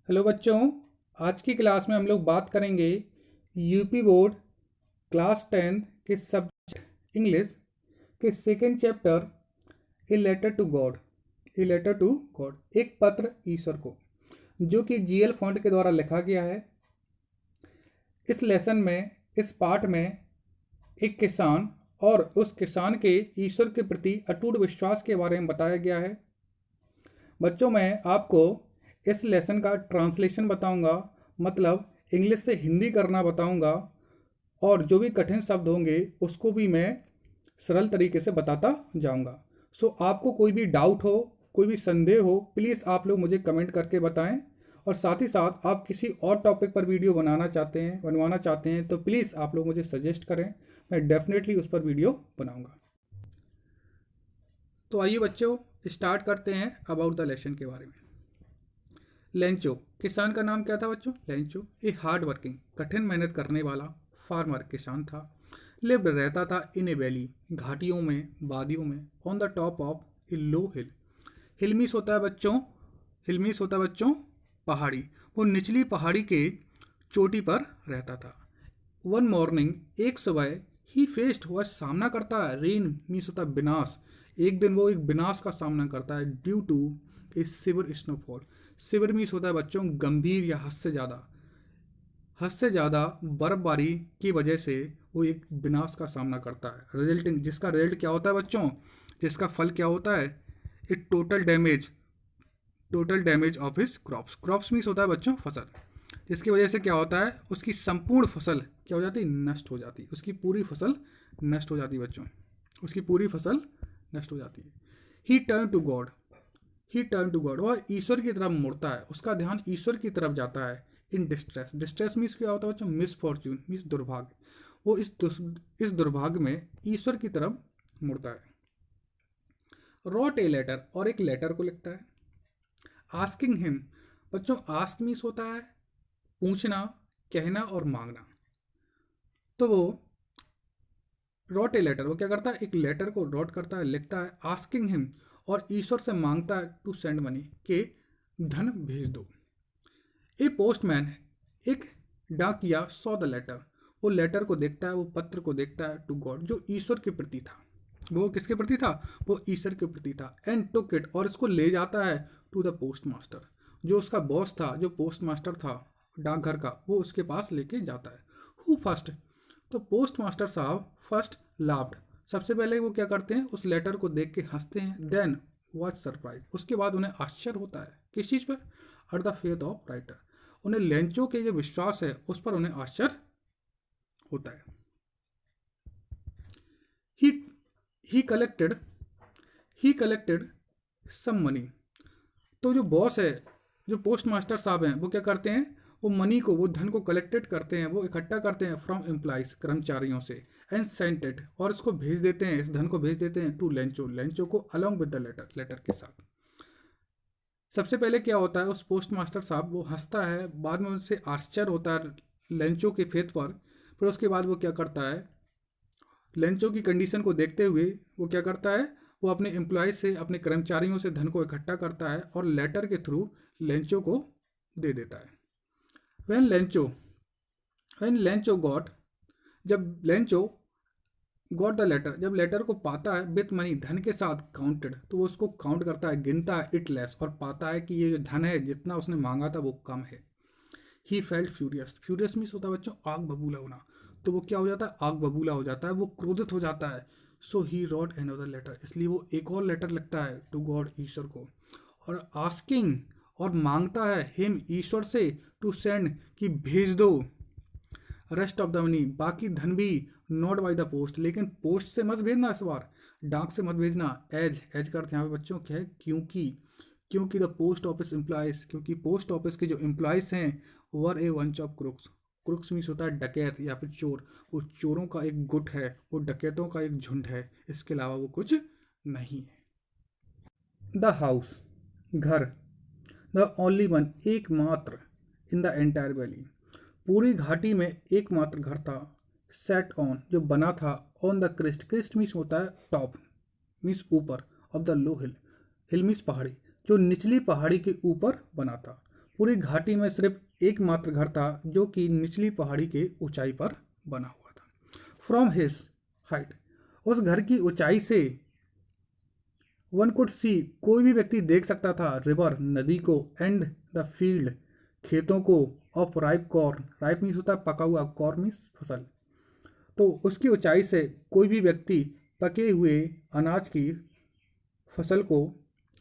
Hello बच्चों, आज की क्लास में हम लोग बात करेंगे यूपी बोर्ड क्लास 10 के सब्जेक्ट इंग्लिश के second chapter a letter to God. A letter to God, एक पत्र ईश्वर को, जो कि जीएल फॉन्ट के द्वारा लिखा गया है। इस लेसन में, इस पाठ में एक किसान और उस किसान के ईश्वर के प्रति अटूट विश्वास के बारे में बताया गया है। बच्चों, मैं आपको इस लेसन का ट्रांसलेशन बताऊंगा, मतलब इंग्लिश से हिंदी करना बताऊंगा, और जो भी कठिन शब्द होंगे उसको भी मैं सरल तरीके से बताता जाऊंगा। सो आपको कोई भी डाउट हो, कोई भी संदेह हो, प्लीज़ आप लोग मुझे कमेंट करके बताएं। और साथ ही साथ आप किसी और टॉपिक पर वीडियो बनवाना चाहते हैं तो प्लीज़ आप लोग मुझे सजेस्ट करें, मैं डेफिनेटली उस पर वीडियो बनाऊंगा। तो आइए बच्चों, स्टार्ट करते हैं अबाउट द लेसन के बारे में। लेंचो, किसान का नाम क्या था बच्चों? लेंचो ए हार्ड वर्किंग, कठिन मेहनत करने वाला फार्मर, किसान था। लिव्ड, रहता था इन ए वैली, घाटियों में, वादियों में, on the top of A low hill. Hill means होता है बच्चों, हिल मीन्स होता है बच्चों पहाड़ी। वो निचली पहाड़ी के चोटी पर रहता था। वन मॉर्निंग, एक सुबह, ही फेस्ड, वह सामना करता है, रेन मीन्स होता है विनाश, एक दिन वो एक विनाश का सामना करता है, due to a severe snowfall. Severe means होता है बच्चों गंभीर या हद से ज़्यादा बर्फबारी की वजह से वो एक विनाश का सामना करता है, रिजल्टिंग, जिसका रिजल्ट क्या होता है बच्चों, जिसका फल क्या होता है, it total damage of his crops. Crops means होता है बच्चों फसल, जिसकी वजह से क्या होता है, उसकी संपूर्ण फसल क्या हो जाती है, नष्ट हो जाती है, उसकी पूरी फसल नष्ट हो जाती है बच्चों, उसकी पूरी फसल नष्ट हो जाती है। He turn to God, he turn to God, वह ईश्वर की तरफ मुड़ता है, उसका ध्यान ईश्वर की तरफ जाता है। इन डिस्ट्रेस, डिस्ट्रेस मीन्स क्या होता है बच्चों, मिसफॉर्च्यून मीन्स दुर्भाग्य, वो इस दुर्भाग्य में ईश्वर की तरफ मुड़ता है। रॉट ए लेटर, और एक लेटर को लिखता है। आस्किंग हिम, बच्चों आस्क मीन्स होता है पूछना, कहना और मांगना। तो वो रॉट ए लेटर, वो क्या करता है, एक लेटर को रॉट करता है, लिखता है, आस्किंग हिम, और ईश्वर से मांगता है, टू सेंड मनी, के धन भेज दो। ए पोस्टमैन, एक डाकिया, सॉ द लेटर, वो लेटर को देखता है, वो पत्र को देखता है, टू गॉड, जो ईश्वर के प्रति था। वो किसके प्रति था? वो ईश्वर के प्रति था। एंड टुक इट, और इसको ले जाता है, टू द पोस्ट मास्टर, जो उसका बॉस था, जो पोस्ट मास्टर था डाकघर का, वो उसके पास लेके जाता है। हु फर्स्ट, तो पोस्ट मास्टर साहब फर्स्ट लाफ्ड, सबसे पहले वो क्या करते हैं, उस लेटर को देख के हंसते हैं। देन वॉज सरप्राइज, उसके बाद उन्हें आश्चर्य होता है, किस चीज़ पर? At the faith of writer, उन्हें लेंचो के जो विश्वास है उस पर उन्हें आश्चर्य होता है। He he collected he collected some money, तो जो बॉस है, जो पोस्ट मास्टर साहब हैं, वो क्या करते हैं, वो मनी को, वो धन को कलेक्टेड करते हैं, वो इकट्ठा करते हैं फ्रॉम एम्प्लॉइज, कर्मचारियों से, एंड सेंट इट, और इसको भेज देते हैं, इस धन को भेज देते हैं, टू लेंचो, लेंचो को, along with the letter, letter के साथ। सबसे पहले क्या होता है, उस पोस्ट मास्टर साहब वो हंसता है, बाद में उससे आश्चर्य होता है लेंचो के फेथ पर। फिर उसके बाद वो क्या करता है, लेंचो की कंडीशन को देखते हुए वो क्या करता है, वो अपने एम्प्लॉय से, अपने कर्मचारियों से धन को इकट्ठा करता है और लेटर के थ्रू लेंचो को दे देता है। When Lencho when Lencho got, जब लेंचो गॉट द लेटर, जब लेटर को पाता है, विथ मनी, धन के साथ, काउंटेड, तो वो उसको काउंट करता है, गिनता है, इट लेस, और पाता है कि ये जो धन है, जितना उसने मांगा था वो कम है। He felt furious, furious means होता है बच्चों आग बबूला होना, तो वो क्या हो जाता है, आग बबूला हो जाता है, वो क्रोधित हो जाता है। सो ही रॉट अनदर लेटर, इसलिए वो एक और लेटर लिखता है, टू गॉड, ईश्वर को, और आस्किंग, और मांगता है, हिम, ईश्वर से, टू सेंड, कि भेज दो, रेस्ट ऑफ द मनी, बाकी धन भी, नॉट बाई द पोस्ट, लेकिन पोस्ट से मत भेजना, इस बार डाक से मत भेजना। एज का अर्थ यहाँ पे बच्चों क्या है, क्योंकि द पोस्ट ऑफिस एम्प्लॉयज़, क्योंकि पोस्ट ऑफिस के जो एम्प्लॉयज़ हैं, वर ए वंच ऑफ क्रुक्स, क्रुक्स मीन्स होता है डकैत या फिर चोर, वो चोरों का एक गुट है, वो डकैतों का एक झुंड है, इसके अलावा वो कुछ नहीं है। द हाउस, घर, द ओनली वन, एकमात्र, इन द एंटायर वैली, पूरी घाटी में एकमात्र घर था, सेट ऑन, जो बना था, on the crest, crest means होता है टॉप, मीन्स ऊपर, of the low hill, hill means पहाड़ी, जो निचली पहाड़ी के ऊपर बना था। पूरी घाटी में सिर्फ एकमात्र घर था जो कि निचली पहाड़ी के ऊंचाई पर बना हुआ था। फ्रॉम हिज हाइट, उस घर की ऊंचाई से वन कुड सी, कोई भी व्यक्ति देख सकता था, रिवर नदी को, एंड द फील्ड खेतों को, of ripe corn, ripe means होता है पका हुआ, कॉर्न मीन्स फसल। तो उसकी ऊंचाई से कोई भी व्यक्ति पके हुए अनाज की फसल को,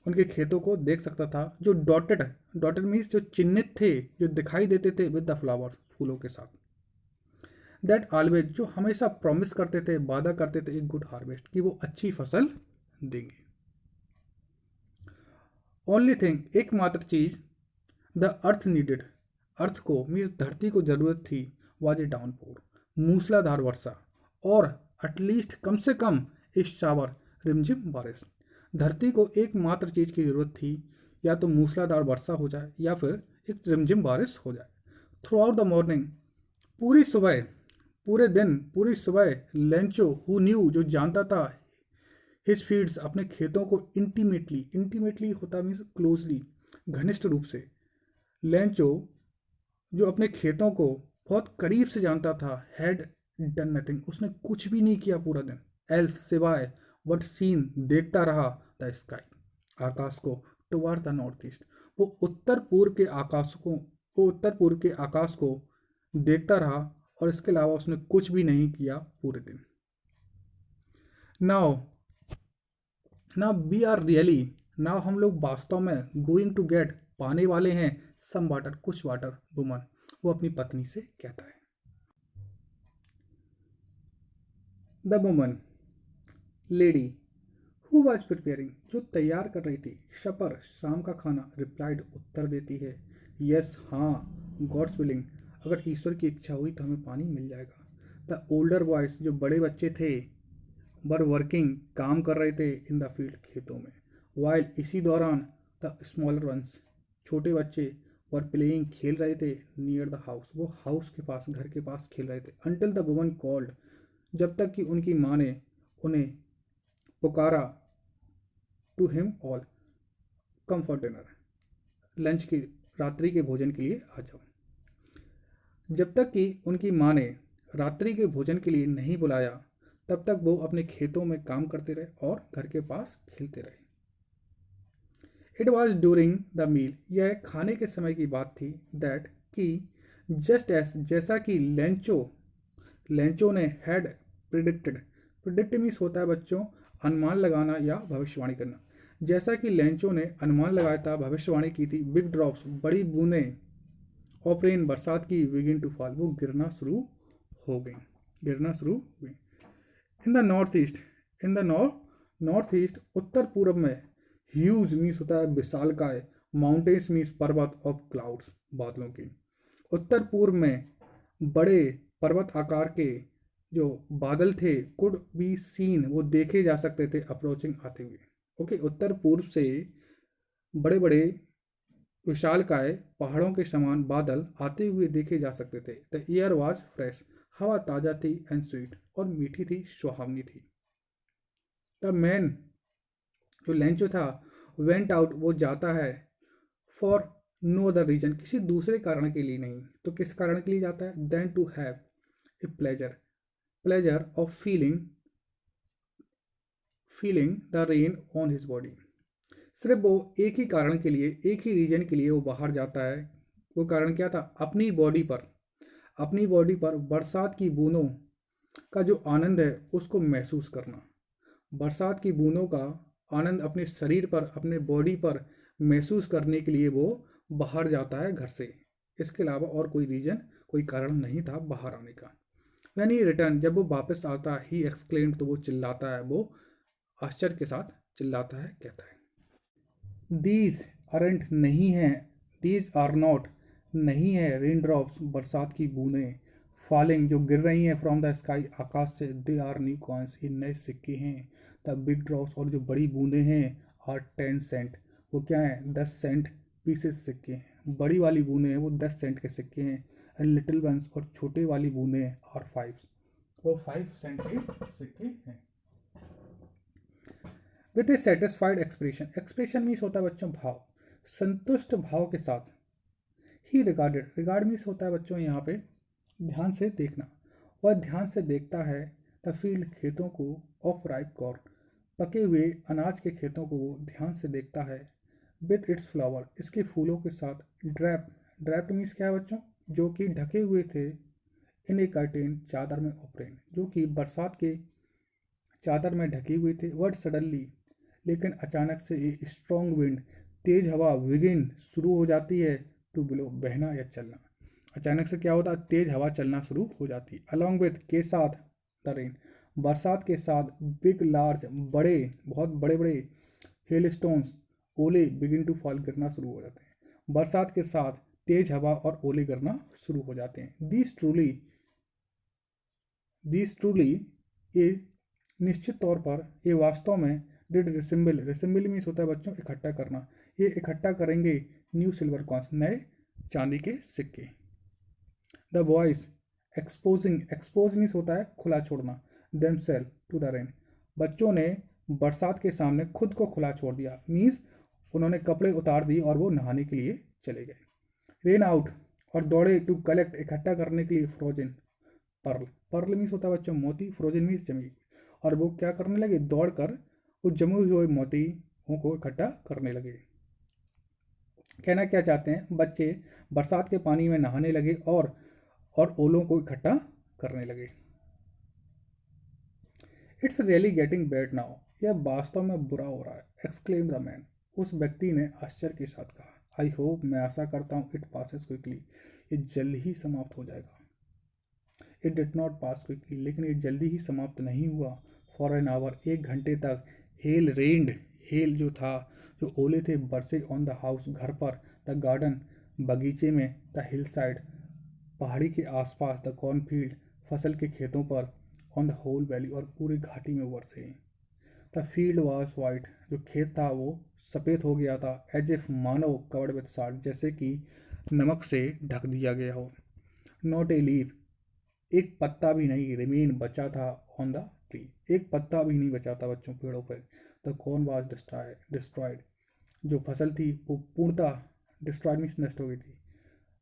उनके खेतों को देख सकता था, जो डॉटेड, डॉटेड मीन्स जो चिन्हित थे, जो दिखाई देते थे विद द फ्लावर, फूलों के साथ। दैट ऑलवेज, जो हमेशा प्रॉमिस करते थे, वादा करते थे एक गुड हार्वेस्ट, कि वो अच्छी फसल देंगे। ओनली थिंग, एकमात्र चीज, द अर्थ नीडेड, अर्थ को मीन्स धरती को जरूरत थी, वाज ए डाउनपोर, मूसलाधार वर्षा, और एटलीस्ट कम से कम इस शावर, रिमझिम बारिश। धरती को एकमात्र चीज की जरूरत थी, या तो मूसलाधार वर्षा हो जाए या फिर एक रिमझिम बारिश हो जाए। थ्रू आउट द मॉर्निंग, पूरी सुबह, पूरे दिन, पूरी सुबह, लेंचो हु न्यू, जो जानता था, हिज फील्ड्स, अपने खेतों को इंटीमेटली, इंटीमेटली होता मीन्स क्लोजली, घनिष्ठ रूप से, लेंचो जो अपने खेतों को बहुत करीब से जानता था, हैड डन नथिंग, उसने कुछ भी नहीं किया पूरा दिन, एल्स सिवाय, वट सीन, देखता रहा, द स्काई, आकाश को, टुवर्ड द नॉर्थ ईस्ट, वो उत्तर पूर्व के आकाश को, वो उत्तर पूर्व के आकाश को देखता रहा, और इसके अलावा उसने कुछ भी नहीं किया पूरे दिन। Now now we are really, now हम लोग वास्तव में गोइंग टू गेट, पाने वाले हैं, सम वाटर, कुछ वाटर, वुमन, वो अपनी पत्नी से कहता है। The woman, lady, who was preparing, जो तैयार कर रही थी, शपर, शाम का खाना, रिप्लाइड, उत्तर देती है, यस, हाँ, गॉड्स विलिंग, अगर ईश्वर की इच्छा हुई तो हमें पानी मिल जाएगा। द ओल्डर बॉयज, जो बड़े बच्चे थे, वर वर्किंग, काम कर रहे थे, इन द फील्ड, खेतों में, वाइल, इसी दौरान, द स्मॉलर वंस, छोटे बच्चे, वर प्लेइंग, खेल रहे थे, नियर द हाउस, वो हाउस के पास, घर के पास खेल रहे थे, अंटिल द वुमन कॉल्ड, जब तक कि उनकी माँ ने उन्हें पुकारा, to him all, come for dinner, lunch की, रात्रि के भोजन के लिए आ जाओ। जब तक कि उनकी माँ ने रात्रि के भोजन के लिए नहीं बुलाया, तब तक वो अपने खेतों में काम करते रहे और घर के पास खेलते रहे। It was during the meal, यह खाने के समय की बात थी, दैट कि, जस्ट एस, जैसा कि लेंचो ने हैड प्रिडिक्टेड, प्रिडिक्ट मीन्स होता है बच्चों अनुमान लगाना या भविष्यवाणी करना, जैसा कि लेंचो ने अनुमान लगाया था, भविष्यवाणी की थी, बिग ड्रॉप्स, बड़ी बूंदें, ऑफ रेन, बरसात की, बिगिन टू फॉल, वो गिरना शुरू हो गई, गिरना शुरू हुई। In the north east, in the north east, उत्तर पूर्व में, ह्यूज मीन्स होता है विशालकाय, माउंटेन्स मीन्स पर्वत, ऑफ क्लाउड्स, बादलों की, उत्तर पूर्व में बड़े पर्वत आकार के जो बादल थे, कुड बी सीन, वो देखे जा सकते थे, अप्रोचिंग, आते हुए। ओके, उत्तर पूर्व से बड़े बड़े विशालकाय पहाड़ों के समान बादल आते हुए देखे जा सकते थे। द एयर वॉज फ्रेश, हवा ताज़ा थी, एंड स्वीट, और मीठी थी, सुहावनी थी। द मैन, जो लेंचो था, वेंट आउट, वो जाता है, फॉर नो अदर रीजन, किसी दूसरे कारण के लिए नहीं, तो किस कारण के लिए जाता है, then to have a pleasure, pleasure of feeling the rain on his body, सिर्फ वो एक ही कारण के लिए, एक ही रीजन के लिए वो बाहर जाता है। वो कारण क्या था, अपनी बॉडी पर, अपनी बॉडी पर बरसात की बूंदों का जो आनंद है उसको महसूस करना, बरसात की बूंदों का आनंद अपने शरीर पर, अपने बॉडी पर महसूस करने के लिए वो बाहर जाता है घर से, इसके अलावा और कोई रीजन, कोई कारण नहीं था बाहर आने का। वैन ही रिटर्न, जब वो वापस आता है, ही एक्सक्लेम, तो वो चिल्लाता है, वो आश्चर्य के साथ चिल्लाता है, कहता है, दीज अरेंट, नहीं है, दीज आर नॉट, नहीं है, रेन ड्रॉप्स, बरसात की बूंदें, फॉलिंग, जो गिर रही हैं, फ्रॉम द स्काई, आकाश से, दे आर न्यू कॉइन्स, ये नए सिक्के हैं, द बिग ड्रॉप्स, और जो बड़ी बूंदें हैं, आर 10 सेंट, वो क्या है, 10 सेंट पीसेस सिक्के हैं, बड़ी वाली बूंदें हैं वो 10 सेंट के सिक्के हैं, एंड लिटिल वंस, और छोटे वाली बूंदें आर 5, वो 5 सेंट के सिक्के हैं। With A satisfied expression, expression means होता है बच्चों भाव, संतुष्ट भाव के साथ, ही रिगार्डेड, रिगार्ड मीन्स होता है बच्चों यहाँ पे ध्यान से देखना। वह ध्यान से देखता है द फील्ड, खेतों को, ऑफ राइप कॉर्न, पके हुए अनाज के खेतों को वो ध्यान से देखता है। विथ इट्स फ्लावर, इसके फूलों के साथ। ड्रैप, ड्रैप्ड मीन्स क्या है बच्चों, जो कि ढके हुए थे। इन ए कर्टेन, चादर में, ऑपरेन, जो कि बरसात के चादर में ढके हुए थे। वर्ड सडनली, लेकिन अचानक से ए स्ट्रॉन्ग विंड, तेज हवा, विगिन, शुरू हो जाती है। टू ब्लो, बहना या चलना। अचानक से क्या होता है, तेज हवा चलना शुरू हो जाती है। अलॉन्ग विथ, के साथ, द रेन, बरसात के साथ। बिग लार्ज, बड़े, बहुत बड़े बड़े। हेल स्टोन्स, ओले, बिगिन टू फॉल, गिरना शुरू हो जाते हैं। बरसात के साथ तेज हवा और ओले गिरना शुरू हो जाते हैं। दीज ट्रूली, ये निश्चित तौर पर, ये वास्तव में। डिड रिसिम्बल, रिसिम्बल मीन्स होता है बच्चों इकट्ठा करना। ये इकट्ठा करेंगे न्यू सिल्वर कॉइन्स, नए चांदी के सिक्के। The boys exposing, expose means होता है खुला छोड़ना। देमसेल्फ टू द रेन, बच्चों ने बरसात के सामने खुद को खुला छोड़ दिया। मीन्स उन्होंने कपड़े उतार दिए और वो नहाने के लिए चले गए। रेन आउट, और दौड़े टू कलेक्ट, इकट्ठा करने के लिए। फ्रोजन पर्ल, पर्ल मीन्स होता है बच्चों मोती, फ्रोजन मीन्स जमी हुई। और वो क्या करने लगे, दौड़ कर वो जमे हुए मोतियों को इकट्ठा करने लगे। कहना क्या चाहते हैं, बच्चे बरसात के पानी में नहाने लगे और ओलों को इकट्ठा करने लगे। It's really getting bad now, यह वास्तव में बुरा हो रहा है। एक्सक्लेम द मैन, उस व्यक्ति ने आश्चर्य के साथ कहा। आई होप, मैं आशा करता हूँ, इट पासेस क्विकली, ये जल्द ही समाप्त हो जाएगा। It did not pass quickly, लेकिन ये जल्दी ही समाप्त नहीं हुआ। फॉर एन आवर, 1 घंटे तक। हेल रेन्ड, हेल जो था, जो ओले थे, बरसे ऑन द हाउस, घर पर। द गार्डन, बगीचे में। द हिल साइड, पहाड़ी के आसपास। द कॉर्नफील्ड, फसल के खेतों पर। ऑन द होल वैली, और पूरी घाटी में बरसे। द फील्ड वॉज वाइट, जो खेत था वो सफ़ेद हो गया था। एज इफ, मानो, कवर्ड विथ साल्ट, जैसे कि नमक से ढक दिया गया हो। नॉट ए लीफ, एक पत्ता भी नहीं। रिमेन, बचा था। ऑन द ट्री, एक पत्ता भी नहीं बचा था बच्चों पेड़ों पर। द कॉर्न वाज डिस्ट्रॉयड, जो फसल थी वो पूर्णतः, डिस्ट्रॉयड मीन्स नष्ट हो गई थी।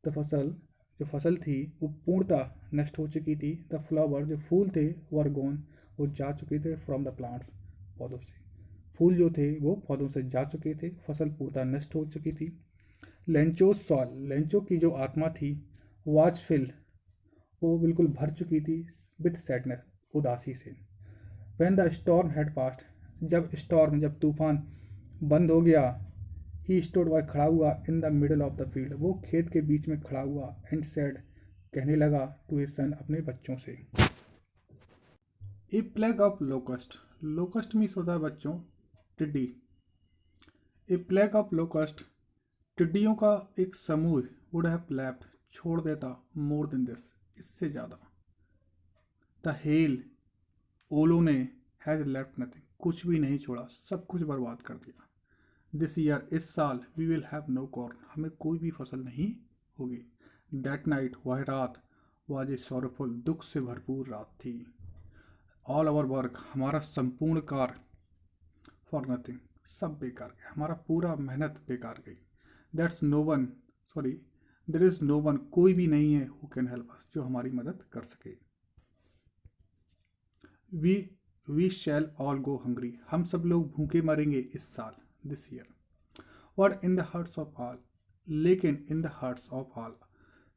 द फसल, जो फसल थी वो पूर्णतः नष्ट हो चुकी थी। द फ्लावर, जो फूल थे, वर गॉन, वो जा चुके थे। फ्रॉम द प्लांट्स, पौधों से। फूल जो थे वो पौधों से जा चुके थे। फसल पूर्णतः नष्ट हो चुकी थी। लेंचो सॉल, लेंचो की जो आत्मा थी, वाज फिल, वो बिल्कुल भर चुकी थी। विथ सैडनेस, उदासी से। When the storm had passed, जब तूफान बंद हो गया। ही स्टूड, वह खड़ा हुआ। In the middle of the field, वो खेत के बीच में खड़ा हुआ। एंड सेड, कहने लगा। टू हिज सन, अपने बच्चों से। A plague of locust, locust means होता है बच्चों टिड्डी। ए प्लेग ऑफ लोकस्ट, टिड्डियों का एक समूह। वुड हैव लेफ्ट, छोड़ देता। मोर देन दिस, इससे ज़्यादा। द हेल, ओलो ने। हैज़ लेफ्ट नथिंग, कुछ भी नहीं छोड़ा, सब कुछ बर्बाद कर दिया। दिस ईयर, इस साल। We will have no corn, हमें कोई भी फसल नहीं होगी। दैट नाइट, वह रात। वाज ए सॉरोफुल, दुख से भरपूर रात थी। ऑल आवर वर्क, हमारा संपूर्ण कार्य। फॉर नथिंग, सब बेकार गया, हमारा पूरा मेहनत बेकार गई। That's no one, sorry, there is no one, कोई भी नहीं है। हु कैन हेल्प अस, जो हमारी मदद कर सके। We we shall all go hungry, हम सब लोग भूखे मरेंगे इस साल। This year. But in the hearts of all, लेकिन in the hearts of all,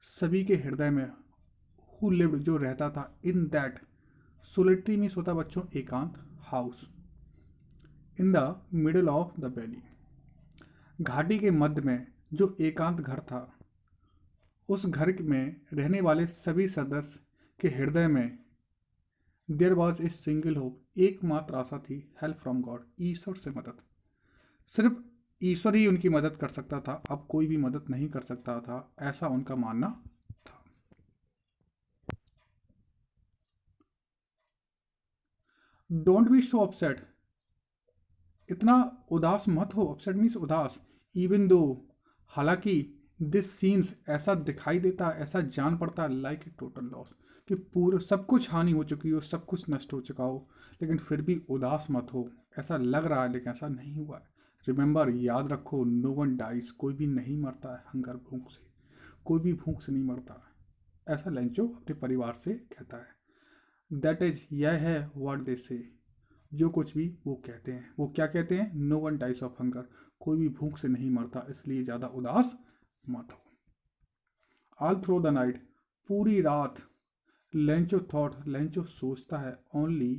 सभी के हृदय में। हु लिव्ड, जो रहता था। इन दैट, सोलिटरी मीन्स होता बच्चों एकांत। House, in the middle of the valley, घाटी के मध्य में जो एकांत घर था। उस घर में रहने वाले सभी सदस्य के हृदय में। There was a single hope, एकमात्र आशा थी। हेल्प फ्रॉम गॉड, ईश्वर से मदद। सिर्फ ईश्वर ही उनकी मदद कर सकता था, अब कोई भी मदद नहीं कर सकता था, ऐसा उनका मानना था। डोंट बी सो अपसेट, इतना उदास मत हो। अपसेट मीन्स उदास। इवन दो, हालांकि। दिस सीम्स, ऐसा दिखाई देता, ऐसा जान पड़ता। लाइक ए टोटल लॉस, कि पूरा सब कुछ हानि हो चुकी हो, सब कुछ नष्ट हो चुका हो, लेकिन फिर भी उदास मत हो। ऐसा लग रहा है लेकिन ऐसा नहीं हुआ है। रिमेंबर, याद रखो, नो वन डाइज, कोई भी नहीं मरता है हंगर, भूख से। कोई भी भूख से नहीं मरता। ऐसा लेंचो अपने परिवार से कहता है। दैट इज, यह है व्हाट दे से, जो कुछ भी वो कहते हैं। वो क्या कहते हैं? No one dies of hunger, कोई भी भूख से नहीं मरता, इसलिए ज़्यादा उदास मत हो। ऑल थ्रू द नाइट, पूरी रात लेंचो थॉट, लेंचो सोचता है, ओनली,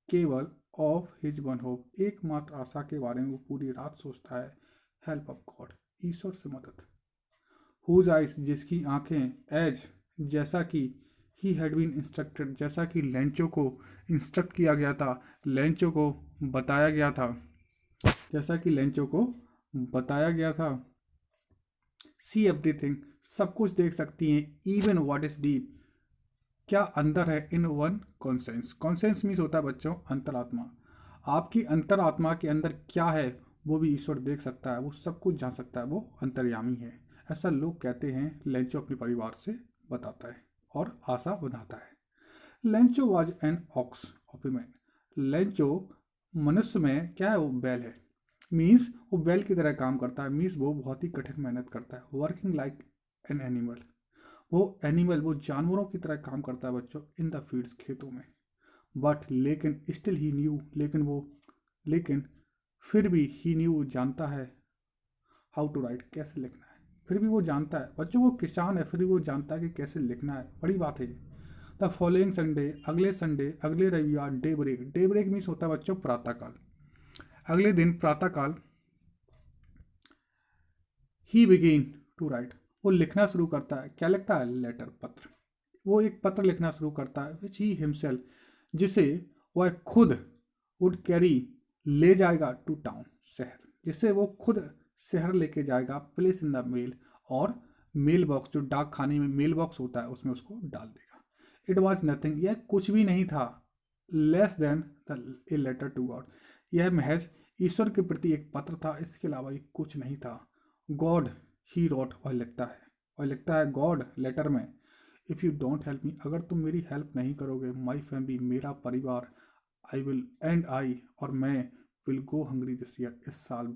केवल, ऑफ हिज वन होप, एकमात्र आशा के बारे में वो पूरी रात सोचता है, हेल्प ऑफ गॉड, ईश्वर से मदद। हुज आइस, जिसकी आंखें, एज, जैसा कि, ही हैड बीन इंस्ट्रक्टेड, जैसा कि लेंचो को इंस्ट्रक्ट किया गया था, लेंचो को बताया गया था, जैसा कि लेंचो को बताया गया था। सी एवरीथिंग, सब कुछ देख सकती हैं, इवन व्हाट इज डीप, क्या अंदर है, in one conscience. Conscience means होता है बच्चों अंतरात्मा। आपकी अंतरात्मा के अंदर क्या है वो भी ईश्वर देख सकता है, वो सब कुछ जान सकता है, वो अंतर्यामी है, ऐसा लोग कहते हैं। लेंचो अपने परिवार से बताता है और आशा बनाता है। Lencho was an ox of a man, Lencho मनुष्य में क्या है, वो बैल है। मीन्स वो बैल की तरह काम करता है, मीन्स वो बहुत ही कठिन मेहनत करता है। वर्किंग लाइक एन एनिमल, वो एनिमल, वो जानवरों की तरह काम करता है बच्चों, इन द फील्ड्स, खेतों में। बट लेकिन स्टिल ही न्यू, लेकिन फिर भी ही न्यू, वो जानता है, हाउ टू राइट, कैसे लिखना है। फिर भी वो जानता है बच्चों, वो किसान है, फिर भी वो जानता है कि कैसे लिखना है, बड़ी बात है ये। द फॉलोइंग संडे, अगले संडे, अगले रविवार, daybreak, daybreak means होता है बच्चों प्रातःकाल। अगले दिन प्रातःकाल, ही बिगेन टू राइट, वो लिखना शुरू करता है। क्या लिखता है? लेटर, पत्र। वो एक पत्र लिखना शुरू करता है, विच ही हिमसेल्फ, जिसे वह खुद वुड कैरी, ले जाएगा, टू टाउन, शहर, जिसे वो खुद शहर लेके जाएगा, प्लेस इन द मेल, और मेल बॉक्स, जो डाक खाने में मेल बॉक्स होता है उसमें उसको डाल देगा। इट वॉज नथिंग, यह कुछ भी नहीं था, less than the a letter to God, यह महज ईश्वर के प्रति एक पत्र था, इसके अलावा ये कुछ नहीं था। गॉड, ही रोट, वह लिखता है गॉड लेटर में, if you don't help me, अगर तुम मेरी हेल्प नहीं करोगे, माई फैमिली, मेरा परिवार, आई विल, एंड आई, और मैं, will go hungry this year, इस साल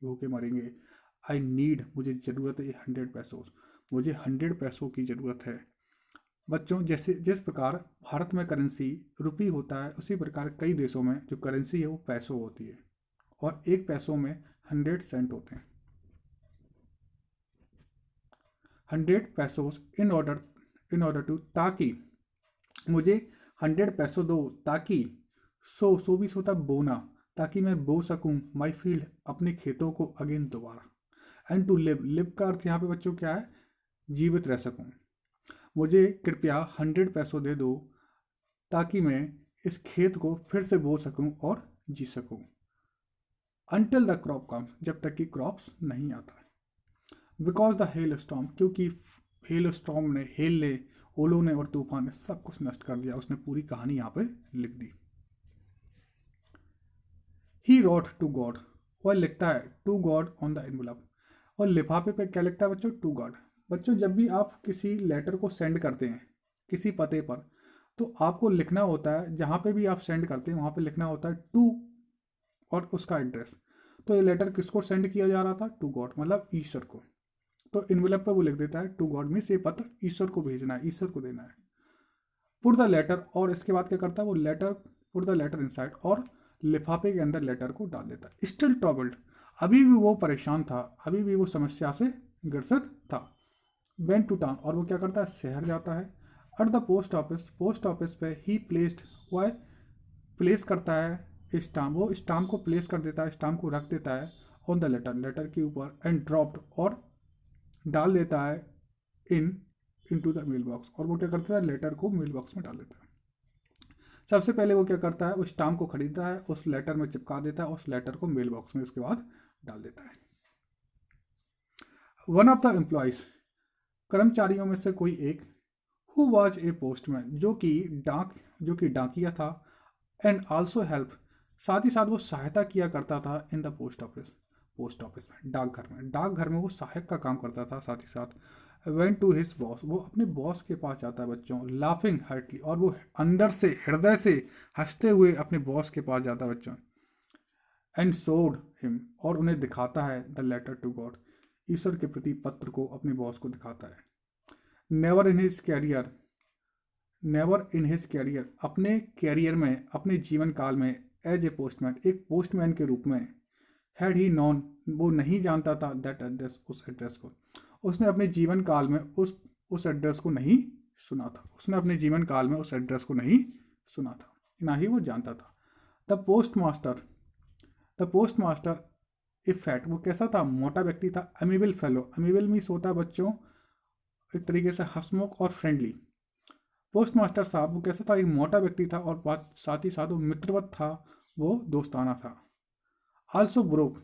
भूखे मरेंगे। आई नीड, मुझे ज़रूरत है 100 पैसों, मुझे 100 पैसों की ज़रूरत है। बच्चों, जैसे जिस प्रकार भारत में करेंसी रुपी होता है, उसी प्रकार कई देशों में जो करेंसी है वो पैसों होती है, और एक पैसों में 100 सेंट होते हैं। 100 पैसों, इन ऑर्डर टू, ताकि, मुझे 100 पैसों दो, ताकि, सो भी होता बोना, ताकि मैं बो सकूं, माई फील्ड, अपने खेतों को, अगेन, दोबारा। एंड टू लिव का अर्थ यहाँ पे बच्चों क्या है? जीवित रह सकूं। मुझे कृपया 100 पैसों दे दो, ताकि मैं इस खेत को फिर से बो सकूं और जी सकूं। अनटिल द क्रॉप कम्स, जब तक कि क्रॉप्स नहीं आता। बिकॉज द हेल स्टॉर्म, क्योंकि हेल स्टॉर्म ने, हेल ने, ओलों ने और तूफान ने सब कुछ नष्ट कर दिया। उसने पूरी कहानी यहाँ पे लिख दी। ही रोट टू गॉड, वह लिखता है to God on the envelope, और लिफाफे पे क्या लिखता है बच्चों? To God. बच्चों, जब भी आप किसी लेटर को सेंड करते हैं किसी पते पर, तो आपको लिखना होता है, जहाँ पे भी आप सेंड करते हैं वहाँ पे लिखना होता है टू और उसका एड्रेस। तो ये लेटर किसको सेंड किया जा रहा था? टू गॉड, मतलब ईश्वर को। तो इन्वेलप पे वो लिख देता है टू गॉड, मीन्स ये पत्र ईश्वर को भेजना है, ईश्वर को देना है। पुट द लेटर, और इसके बाद क्या करता है वो letter, put the letter inside, और लिफाफे के अंदर लेटर को डाल देता है। स्टिल ट्रबल्ड, अभी भी वो परेशान था, अभी भी वो समस्या से ग्रसित था। वेंट टू टाउन, और वो क्या करता है? शहर जाता है। एट द पोस्ट ऑफिस पे ही प्लेस्ड, वह प्लेस करता है स्टाम्प, वो स्टाम्प को प्लेस कर देता है, स्टाम्प को रख देता है ऑन द लेटर, लेटर के ऊपर, एंड ड्रॉप्ड, और डाल देता है इनटू द मेल बॉक्स, और वो क्या करता है? लेटर को मेल बॉक्स में डाल देता है। सबसे पहले वो क्या करता है? उस स्टाम्प को खरीदता है, उस लेटर में चिपका देता है, उस लेटर को मेल बॉक्स में उसके बाद डाल देता है। वन ऑफ द एम्प्लॉयज, कर्मचारियों में से कोई एक, हु वॉज ए पोस्टमैन, जो कि डाकिया था, एंड आल्सो हेल्प, साथ ही साथ वो सहायता किया करता था, इन द पोस्ट ऑफिस में, डाकघर में वो सहायक का काम करता था साथ ही साथ। वेंट टू हिज बॉस, वो अपने बॉस के पास जाता है बच्चों, लाफिंग हार्टली, और वो अंदर से, हृदय से हंसते हुए अपने बॉस के पास जाता है बच्चों। एंड शोड हिम, और उन्हें दिखाता है द लेटर टू गॉड, ईश्वर के प्रति पत्र को अपने बॉस को दिखाता है। Never in his career, never in his career, अपने कैरियर में, अपने जीवन काल में, एज ए पोस्टमैन, एक पोस्टमैन के रूप में, हैड ही नॉन, वो नहीं जानता था, दैट एड्रेस, उस एड्रेस को, उसने अपने जीवन काल में उस एड्रेस को नहीं सुना था, उसने अपने जीवन काल में उस एड्रेस को नहीं सुना था, ना ही वो जानता था। The post master, the post master effect, वो कैसा था, मोटा व्यक्ति था, अमीबल फेलो, अमीबल मीन्स होता है बच्चों एक तरीके से हंसमुख और फ्रेंडली। पोस्ट मास्टर साहब वो कैसा था, एक मोटा व्यक्ति था और बात साथ ही साथ वो मित्रवत था, वो दोस्ताना था। Also broke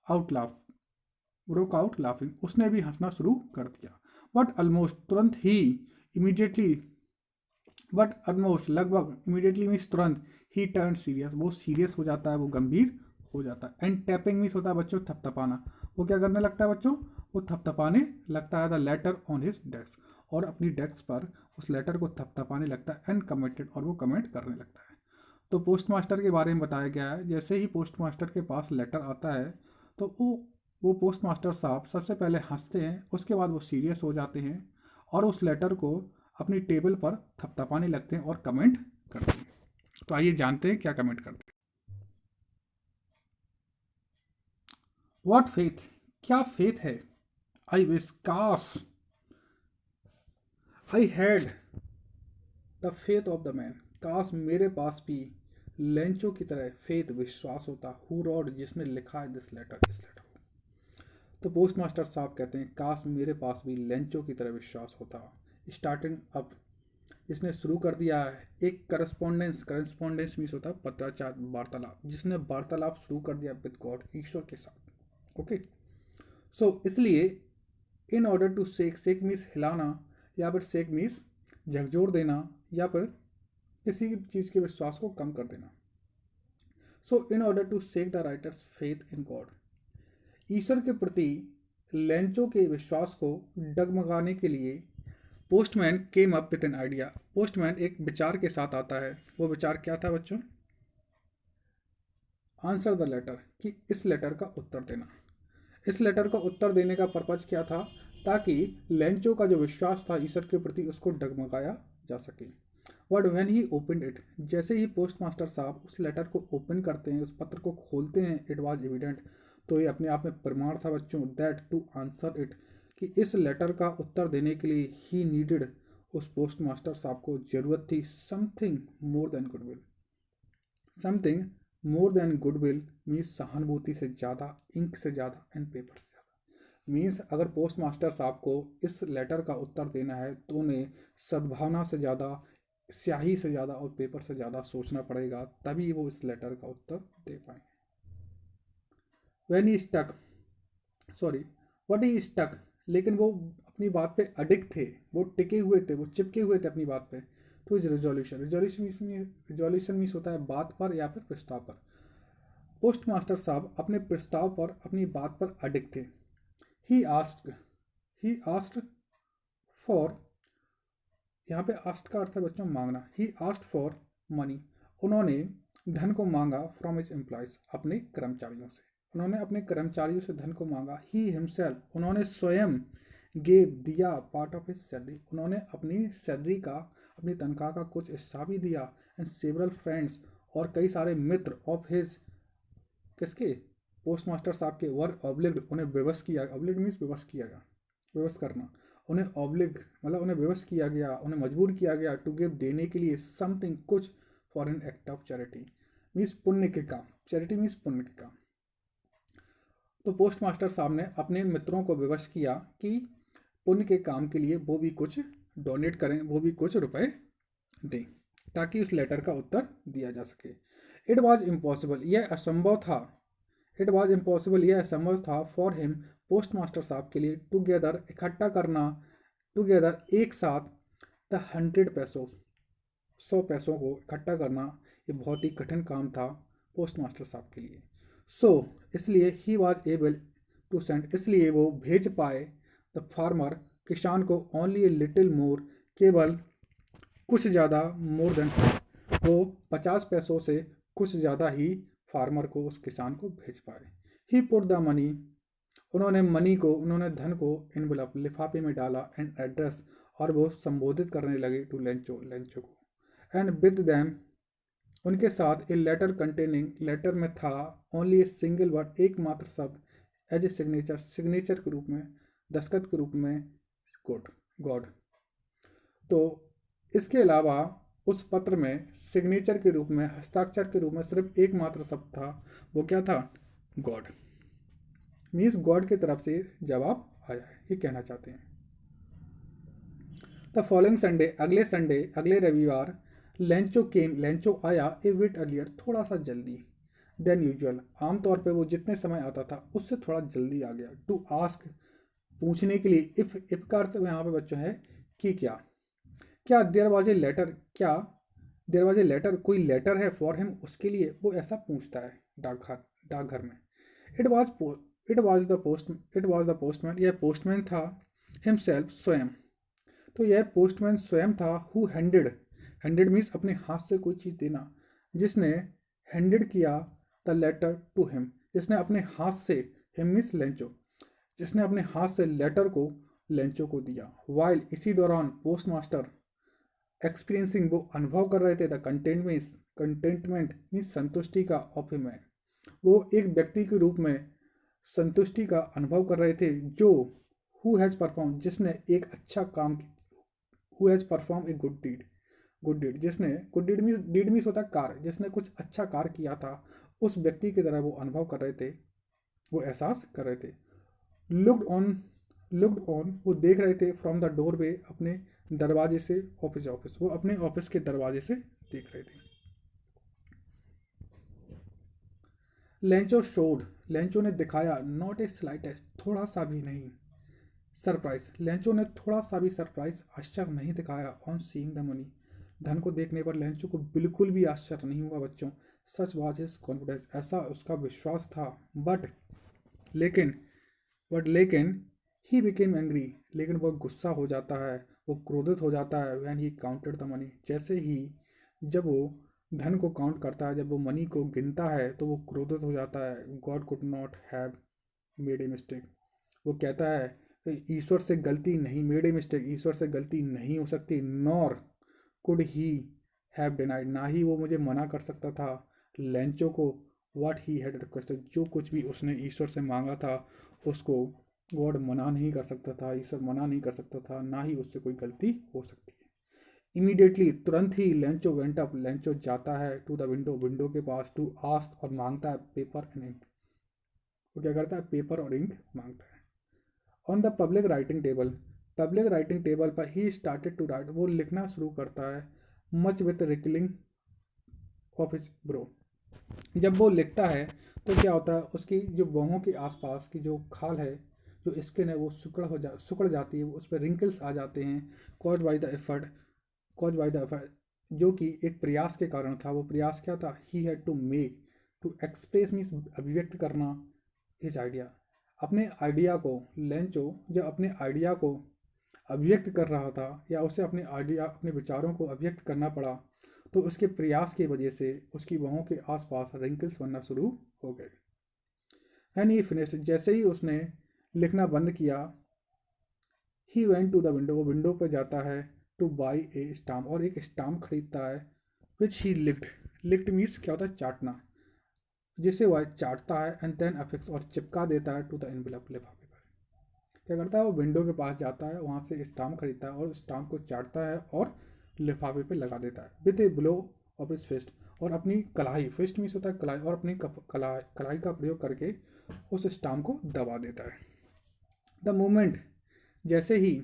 out laugh, broke out laughing, उसने भी हंसना शुरू कर दिया। बट ऑलमोस्ट, तुरंत ही, इमीडिएटली, बट ऑलमोस्ट, लगभग, इमीडिएटली मीन्स तुरंत, ही टर्न सीरियस, वो सीरियस हो जाता है, वो गंभीर हो जाता है। एंड टैपिंग मीन्स होता है बच्चों थपथपाना, वो क्या करने लगता है बच्चों, वो थपथपाने लगता है। The later on his desk, और अपनी डेस्क पर उस लेटर को थपथपाने लगता है। एंड कमेंटेड, और वो कमेंट करने लगता है। तो पोस्ट मास्टर के बारे में बताया गया है, जैसे ही पोस्ट मास्टर के पास लेटर आता है तो वो पोस्ट मास्टर साहब सबसे पहले हंसते हैं, उसके बाद वो सीरियस हो जाते हैं और उस लेटर को अपनी टेबल पर थपथपाने लगते हैं और कमेंट करते हैं। तो आइए जानते हैं क्या कमेंट करते हैं। व्हाट फेथ, क्या फेथ है। आई विश, काश, I had the faith of the man, काश मेरे पास भी लेंचो की तरह फेथ, विश्वास होता, हु रॉड, जिसने लिखा है दिस लेटर, इस लेटर को। तो पोस्ट मास्टर साहब कहते हैं काश मेरे पास भी लेंचो की तरह विश्वास होता, स्टार्टिंग अप, जिसने शुरू कर दिया है एक करस्पॉन्डेंस, करस्पॉन्डेंस मीन्स होता है पत्राचार, वार्तालाप, जिसने वार्तालाप शुरू कर दिया विद गॉड, ईश्वर के साथ। ओके, सो इसलिए in order to shake, shake means हिलाना, या फिर शेक मीन्स झकझोर देना, या फिर किसी चीज़ के विश्वास को कम कर देना। So in order to shake the writer's faith in God, ईश्वर के प्रति लेंचो के विश्वास को डगमगाने के लिए postman came up with an idea, postman एक विचार के साथ आता है। वो विचार क्या था बच्चों, आंसर द लेटर, कि इस लेटर का उत्तर देना। इस लेटर का उत्तर देने का पर्पज क्या था, ताकि लेंचो का जो विश्वास था ईश्वर के प्रति उसको डगमगाया जा सके। But when he open it, जैसे ही पोस्ट मास्टर साहब उस लेटर को ओपन करते हैं, उस पत्र को खोलते हैं, इट वॉज एविडेंट, तो ये अपने आप में प्रमाण था बच्चों, दैट टू आंसर इट, कि इस लेटर का उत्तर देने के लिए ही नीडेड, उस पोस्ट मास्टर साहब को जरूरत थी something more than goodwill, something more than goodwill means सहानुभूति से ज़्यादा, इंक से ज़्यादा, एंड पेपर से ज़्यादा। मीन्स अगर पोस्ट मास्टर साहब को इस लेटर का उत्तर देना है तो उन्हें सद्भावना से ज़्यादा, स्याही से ज़्यादा और पेपर से ज़्यादा सोचना पड़ेगा, तभी वो इस लेटर का उत्तर दे पाएंगे। When he stuck, sorry, what he stuck, लेकिन वो अपनी बात पे अडिग थे, वो टिके हुए थे, वो चिपके हुए थे अपनी बात पे। तो इज रिजोल्यूशन, रिजोल्यूशन मीन्स होता है बात पर या फिर प्रस्ताव पर। पोस्ट मास्टर साहब अपने प्रस्ताव पर, अपनी बात पर अडिग थे। ही आस्क्ड फॉर, यहाँ पे आस्ट का अर्थ है बच्चों मांगना, ही आस्क्ड फॉर मनी, उन्होंने धन को मांगा फ्रॉम हिज एम्प्लॉयज, अपने कर्मचारियों से, उन्होंने अपने कर्मचारियों से धन को मांगा। ही हिमसेल्फ, उन्होंने स्वयं, गेव, दिया, पार्ट ऑफ हिज सैलरी, उन्होंने अपनी सैलरी का, अपनी तनख्वाह का कुछ हिस्सा भी दिया। एंड सेवरल फ्रेंड्स, और कई सारे मित्र ऑफ हिज, किसके, पोस्ट मास्टर साहब के, वर ऑब्लिग्ड, उन्हें विवश किया, ऑब्लिग्ड मीन्स विवश किया गया, विवश करना, उन्हें ऑब्लिग मतलब उन्हें विवश किया गया, उन्हें मजबूर किया गया, टू गिव, देने के लिए, समथिंग, कुछ, for an act of charity means पुण्य के काम, चैरिटी मीन्स पुण्य के काम। तो पोस्ट मास्टर साहब ने अपने मित्रों को विवश किया कि पुण्य के काम के लिए वो भी कुछ डोनेट करें, वो भी कुछ रुपए दें, ताकि उस लेटर का उत्तर दिया जा सके। इट वॉज इम्पॉसिबल, यह असंभव था, इट वॉज इम्पॉसिबल, यह असंभव था, फॉर हिम, पोस्ट मास्टर साहब के लिए, टुगेदर, इकट्ठा करना, टुगेदर, एक साथ, द 100 पैसों, 100 पैसों को इकट्ठा करना, ये बहुत ही कठिन काम था पोस्ट मास्टर साहब के लिए। सो इसलिए he was able to send, इसलिए वो भेज पाए, द फार्मर, किसान को, ओनली ए लिटिल मोर, केवल कुछ ज़्यादा, मोर देन, वो 50 पैसों से कुछ ज़्यादा ही फार्मर को, उस किसान को भेज पाए। ही पुट द मनी, उन्होंने धन को एनवेलप लिफाफे में डाला एंड एड्रेस, और वो संबोधित करने लगे टू लेंचो को। एंड विद दैम, उनके साथ ए लेटर कंटेनिंग, लेटर में था ओनली ए सिंगल वर्ड, एकमात्र शब्द, एज ए सिग्नेचर के रूप में, दस्तखत के रूप में, गॉड। तो इसके अलावा उस पत्र में सिग्नेचर के रूप में, हस्ताक्षर के रूप में सिर्फ एकमात्र शब्द था, वो क्या था? गॉड। मीन्स गॉड की तरफ से जवाब आया है, ये कहना चाहते हैं। द फॉलोइंग संडे, अगले रविवार, लेंचो आया ए बिट अर्लियर, थोड़ा सा जल्दी, देन यूजुअल, आमतौर पे वो जितने समय आता था उससे थोड़ा जल्दी आ गया, टू आस्क, पूछने के लिए, इफ का अर्थ यहाँ पे बच्चों है कि क्या देयर वाज ए लेटर, कोई लेटर है फॉर हिम, उसके लिए, वो ऐसा पूछता है डाकघर में। इट वाज द पोस्टमैन, यह पोस्टमैन था, हिमसेल्फ, स्वयं। तो यह पोस्टमैन स्वयं था, हु हैंडेड मीन्स अपने हाथ से कोई चीज़ देना, जिसने हैंडेड किया द लेटर टू हिम, जिसने अपने हाथ से, हिम मीन्स लेंचो, जिसने अपने हाथ से लेटर को लेंचो को दिया। वाइल, इसी दौरान, पोस्टमास्टर एक्सपीरियंसिंग, वो अनुभव कर रहे थे, द कंटेंटमेंट मीन्स संतुष्टि का, ऑफ ए मैन, वो एक व्यक्ति के रूप में संतुष्टि का अनुभव कर रहे थे, जो हु हैज़ परफॉर्म, जिसने एक अच्छा काम, who has perform a good deed, जिसने, गुड डीड मीन्स होता है कार्य, जिसने कुछ अच्छा कार्य किया था, उस व्यक्ति की तरह वो अनुभव कर रहे थे, वो एहसास कर रहे थे। लुक्ड ऑन, वो देख रहे थे, फ्रॉम द डोरवे, अपने दरवाजे से, ऑफिस, वो अपने ऑफिस के दरवाजे से देख रहे थे। लेंचो ने दिखाया, नॉट ए स्लाइटेस्ट, थोड़ा सा भी नहीं, सरप्राइज, लेंचो ने थोड़ा सा भी सरप्राइज, आश्चर्य नहीं दिखाया, ऑन सीइंग द मनी, धन को देखने पर लेंचो को बिल्कुल भी आश्चर्य नहीं हुआ बच्चों। सच वाज हिज कॉन्फिडेंस, ऐसा उसका विश्वास था। बट लेकिन ही बिकेम एंग्री, लेकिन वह गुस्सा हो जाता है, वो क्रोधित हो जाता है, when he counted the money, जैसे ही, जब वो धन को काउंट करता है, जब वो मनी को गिनता है, तो वो क्रोधित हो जाता है। God could not have made a mistake, वो कहता है ईश्वर से गलती नहीं, मेड ए मिस्टेक, ईश्वर से गलती नहीं हो सकती, nor could he have denied, ना ही वो मुझे मना कर सकता था, लेंचो को, व्हाट ही हैड रिक्वेस्टेड, जो कुछ भी उसने ईश्वर से मांगा था, उसको गॉड मना नहीं कर सकता था, ईश्वर मना नहीं कर सकता था, ना ही उससे कोई गलती हो सकती है। इमीडिएटली, तुरंत ही, लेंचो वेंट अप, लेंचो जाता है, टू द विंडो के पास, टू आस्क, और मांगता है, पेपर एंड इंक, वो क्या करता है, पेपर और इंक मांगता है। On the public writing table पर ही स्टार्टेड टू राइट, वो लिखना शुरू करता है, much with wrinkling of his brow, जब वो लिखता है तो क्या होता है, उसकी जो बाहों के आसपास की जो खाल है, जो स्किन है, वो सिकुड़ जाती है, उस पर रिंकल्स आ जाते हैं, कॉज बाय द एफर्ट, जो कि एक प्रयास के कारण था। वो प्रयास क्या था, he had to express means अभिव्यक्त करना, हिज आइडिया, अपने आइडिया को, लेंचो जब अपने आइडिया को अभिव्यक्त कर रहा था, या उसे अपने विचारों को अभिव्यक्त करना पड़ा, तो उसके प्रयास की वजह से उसकी बाहों के आसपास रिंकल्स बनना शुरू हो गए। एंड ही फिनिश्ड, जैसे ही उसने लिखना बंद किया, he went to the window, वो विंडो पर जाता है, टू बाई ए स्टाम्प, और एक स्टाम्प खरीदता है, विच ही लिक्ड मीन्स क्या होता है, चाटना, जिसे वह चाटता है, एंड देन अफिक्स, और चिपका देता है, टू द एनवेलप, लिफाफे पर। क्या करता है, वो विंडो के पास जाता है, वहाँ से स्टाम्प खरीदता है, और स्टाम्प को चाटता है और लिफाफे पे लगा देता है, with a blow of his fist, और अपनी कलाई, फिस्ट मीन्स होता है कलाई, और अपनी कलाई का प्रयोग करके उस स्टाम्प को दबा देता है। द मोमेंट, जैसे ही,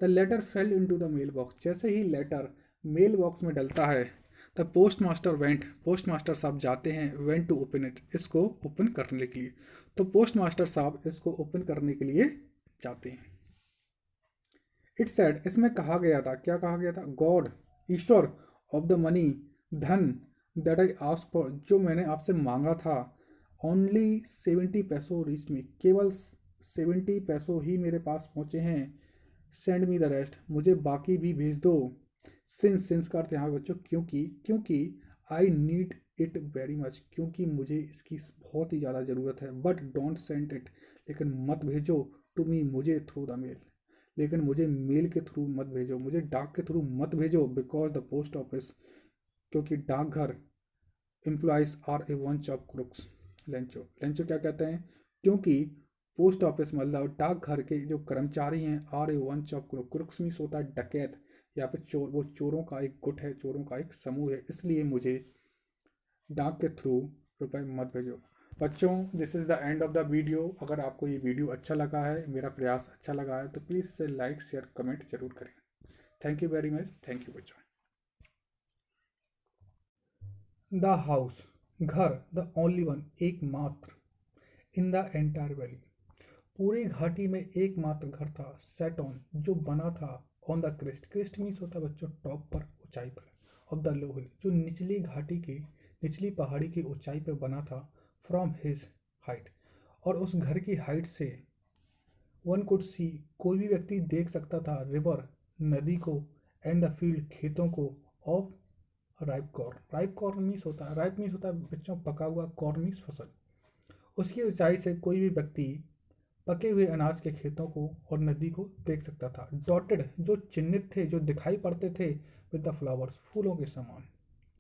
the letter fell into the mail box, जैसे ही लेटर मेल बॉक्स में डलता है, द पोस्टमास्टर साहब जाते हैं, वेंट टू ओपन इट, इसको ओपन करने के लिए, तो पोस्टमास्टर साहब इसको ओपन करने के लिए जाते हैं। इट सेड, इसमें कहा गया था, क्या कहा गया था, God, Ishwar, of the money, धन, दैट आई आस्क फॉर, जो मैंने आपसे मांगा था, ओनली 70 पैसों रीच मी, केवल 70 पैसों ही मेरे पास पहुँचे हैं, सेंड मी द रेस्ट, मुझे बाकी भी भेज दो। सिंस का अर्थ यहाँ बच्चों क्योंकि, I need it very much, क्योंकि मुझे इसकी बहुत ही ज़्यादा ज़रूरत है। बट डोंट सेंड इट, लेकिन मत भेजो टू मी, मुझे थ्रू द मेल, लेकिन मुझे मेल के थ्रू मत भेजो, मुझे डाक के थ्रू मत भेजो, बिकॉज द पोस्ट ऑफिस, क्योंकि डाकघर employees are a bunch of crooks. Lencho Lencho क्या कहते हैं, क्योंकि पोस्ट ऑफिस मतलब डाकघर के जो कर्मचारी हैं are a bunch of crooks, crooks means होता है डकैत या फिर चोर, वो चोरों का एक गुट है, चोरों का एक समूह है, इसलिए मुझे डाक के थ्रू रुपए मत भेजो। बच्चों, this is the end of the video. अगर आपको ये वीडियो अच्छा लगा है, मेरा प्रयास अच्छा लगा है, तो प्लीज़ इसे लाइक शेयर कमेंट जरूर करें। Thank you very much, thank you बच्चों। द हाउस, घर, द ओनली वन, एकमात्र, इन द एंटायर वैली, पूरी घाटी में एकमात्र घर था, सेट ऑन, जो बना था, on the crest, crest means होता है बच्चों टॉप पर, ऊंचाई पर, ऑफ द लो हिल, जो निचली घाटी की, निचली पहाड़ी की ऊंचाई पर बना था, फ्रॉम हिज हाइट, और उस घर की हाइट से वन कुड सी, कोई भी व्यक्ति देख सकता था, रिवर, नदी को, एंड द फील्ड, खेतों को, of ripe corn, ripe corn means होता है, राइप मीन्स होता है बच्चों पका हुआ, कॉर्न मीन्स फसल, उसकी ऊंचाई से कोई भी व्यक्ति पके हुए अनाज के खेतों को और नदी को देख सकता था। डॉटेड, जो चिन्हित थे, जो दिखाई पड़ते थे, विद द फ्लावर्स, फूलों के समान,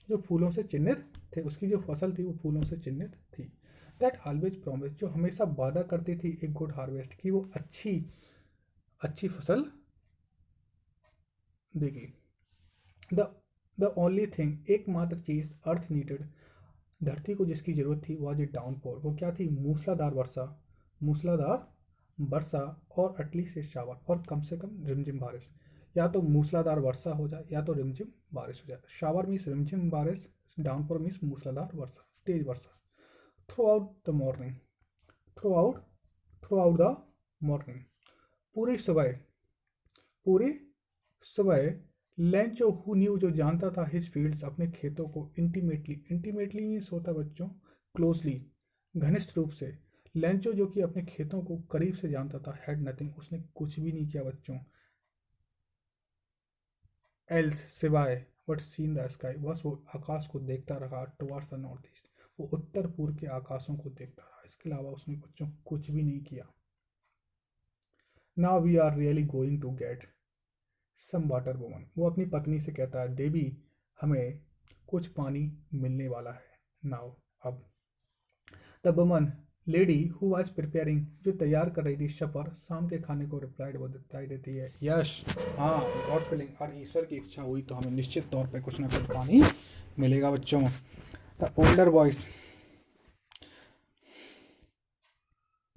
जो फूलों से चिन्हित थे, उसकी जो फसल थी वो फूलों से चिन्हित थी। दैट ऑलवेज प्रॉमिस, जो हमेशा वादा करती थी एक गुड हार्वेस्ट, की वो अच्छी अच्छी फसल देगी। द द ओनली थिंग, एकमात्र चीज़, अर्थ नीडेड, धरती को जिसकी जरूरत थी, वॉज ए डाउनपोर, वो क्या थी, मूसलाधार वर्षा, मूसलाधार वर्षा, और एटलीस्ट ए शावर, और कम से कम रिमझिम बारिश, या तो मूसलाधार वर्षा हो जाए या तो रिमझिम बारिश हो जाए। शावर मीन्स रिमझिम बारिश, डाउनपोर मीन्स मूसलाधार वर्षा, तेज वर्षा। Throughout the morning, throughout throughout the morning, पूरी सुबह, पूरी सुबह, लेंचो हु न्यू, जो जानता था, हिज फील्ड्स, अपने खेतों को, इंटीमेटली, इंटीमेटली मीन्स होता बच्चों क्लोजली, घनिष्ठ रूप से, लेंचो जो कि अपने खेतों को करीब से जानता था, हैड नथिंग, उसने कुछ भी नहीं किया बच्चों, एल्स सिवाय, बट सीन द स्काई, बस वो आकाश को देखता रहा, टुवर्ड्स द नॉर्थ ईस्ट, वो उत्तर पूर्व के आकाशों को देखता रहा, इसके अलावा उसने बच्चों कुछ भी नहीं किया। Now we are really going to get some water woman, वो अपनी पत्नी से कहता है, देवी हमें कुछ पानी मिलने वाला है। नाउ अब, the woman, lady who was preparing, जो तैयार कर रही थी सफर, शाम के खाने को, रिप्लाइड, वो दिखाई देती है, यश, हाँ, गॉड फिलिंग, और ईश्वर की इच्छा हुई तो हमें निश्चित तौर पे कुछ ना कुछ पानी मिलेगा बच्चों। The older voice,